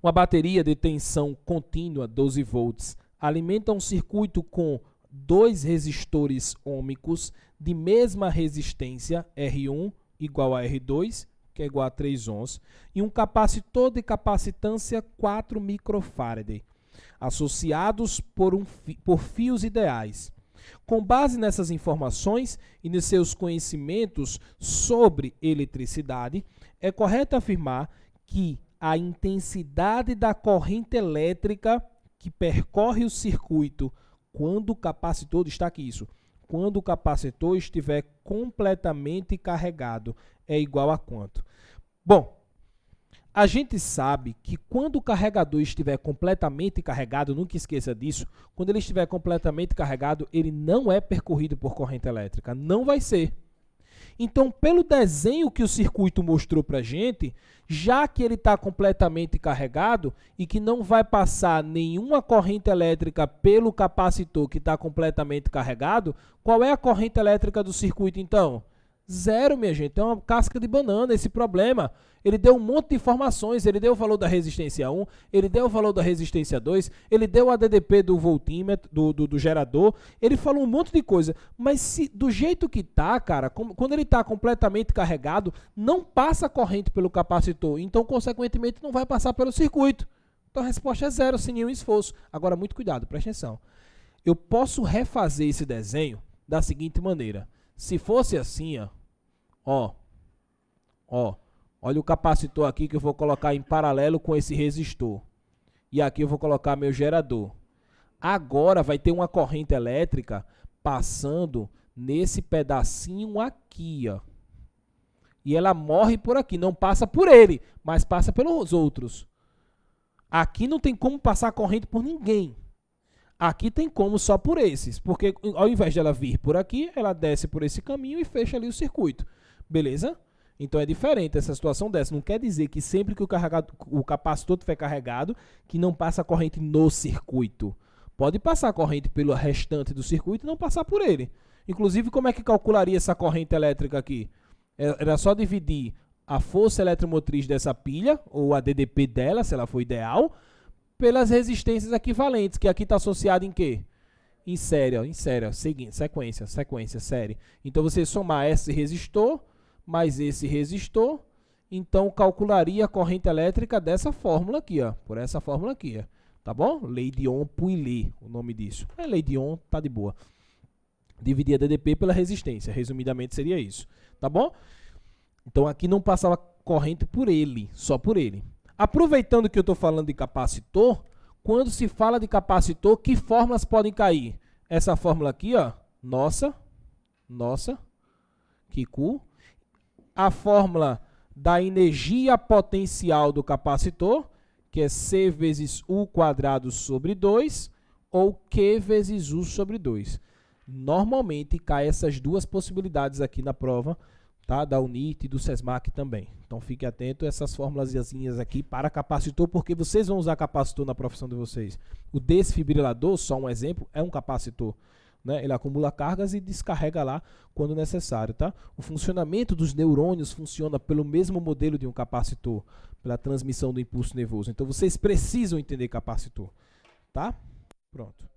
Uma bateria de tensão contínua, 12 volts, alimenta um circuito com dois resistores ôhmicos de mesma resistência, R1 igual a R2, que é igual a 3 ohms, e um capacitor de capacitância 4 microfarad, associados por fios ideais. Com base nessas informações e nos seus conhecimentos sobre eletricidade, é correto afirmar que a intensidade da corrente elétrica que percorre o circuito quando o capacitor, destaque isso, quando o capacitor estiver completamente carregado, é igual a quanto? Bom, a gente sabe que quando o carregador estiver completamente carregado, nunca esqueça disso, quando ele estiver completamente carregado, ele não é percorrido por corrente elétrica, não vai ser. Então, pelo desenho que o circuito mostrou para a gente, já que ele está completamente carregado e que não vai passar nenhuma corrente elétrica pelo capacitor que está completamente carregado, qual é a corrente elétrica do circuito então? Zero, minha gente. É uma casca de banana esse problema. Ele deu um monte de informações, ele deu o valor da resistência 1, ele deu o valor da resistência 2, ele deu a DDP do voltímetro, do gerador, ele falou um monte de coisa. Mas se, do jeito que tá, cara, quando ele está completamente carregado, não passa corrente pelo capacitor, então, consequentemente, não vai passar pelo circuito. Então, a resposta é zero, sem nenhum esforço. Agora, muito cuidado, presta atenção. Eu posso refazer esse desenho da seguinte maneira. Se fosse assim, olha o capacitor aqui que eu vou colocar em paralelo com esse resistor. E aqui eu vou colocar meu gerador. Agora vai ter uma corrente elétrica passando nesse pedacinho aqui, ó. E ela morre por aqui, não passa por ele, mas passa pelos outros. Aqui não tem como passar corrente por ninguém. Aqui tem como só por esses, porque ao invés de ela vir por aqui, ela desce por esse caminho e fecha ali o circuito. Beleza? Então é diferente essa situação dessa. Não quer dizer que sempre que o capacitor estiver carregado, que não passa corrente no circuito. Pode passar corrente pelo restante do circuito e não passar por ele. Inclusive, como é que calcularia essa corrente elétrica aqui? Era só dividir a força eletromotriz dessa pilha, ou a DDP dela, se ela for ideal, pelas resistências equivalentes, que aqui está associado em quê? Em série, seguinte, sequência, série. Então, você somar esse resistor mais esse resistor, então calcularia a corrente elétrica dessa fórmula aqui, ó, por essa fórmula aqui, ó, tá bom? Lei de Ohm-Pouillet, o nome disso. É lei de Ohm, tá de boa. Dividir a DDP pela resistência, resumidamente seria isso, tá bom? Então, aqui não passava corrente por ele, só por ele. Aproveitando que eu estou falando de capacitor, quando se fala de capacitor, que fórmulas podem cair? Essa fórmula aqui, ó, nossa, Q, a fórmula da energia potencial do capacitor, que é C vezes U quadrado sobre 2, ou Q vezes U sobre 2. Normalmente, cai essas duas possibilidades aqui na prova, tá? Da UNIT e do SESMAC também. Então, fique atento a essas formulazinhas aqui para capacitor, porque vocês vão usar capacitor na profissão de vocês. O desfibrilador, só um exemplo, é um capacitor. Né? Ele acumula cargas e descarrega lá quando necessário. Tá? O funcionamento dos neurônios funciona pelo mesmo modelo de um capacitor, pela transmissão do impulso nervoso. Então, vocês precisam entender capacitor. Tá? Pronto.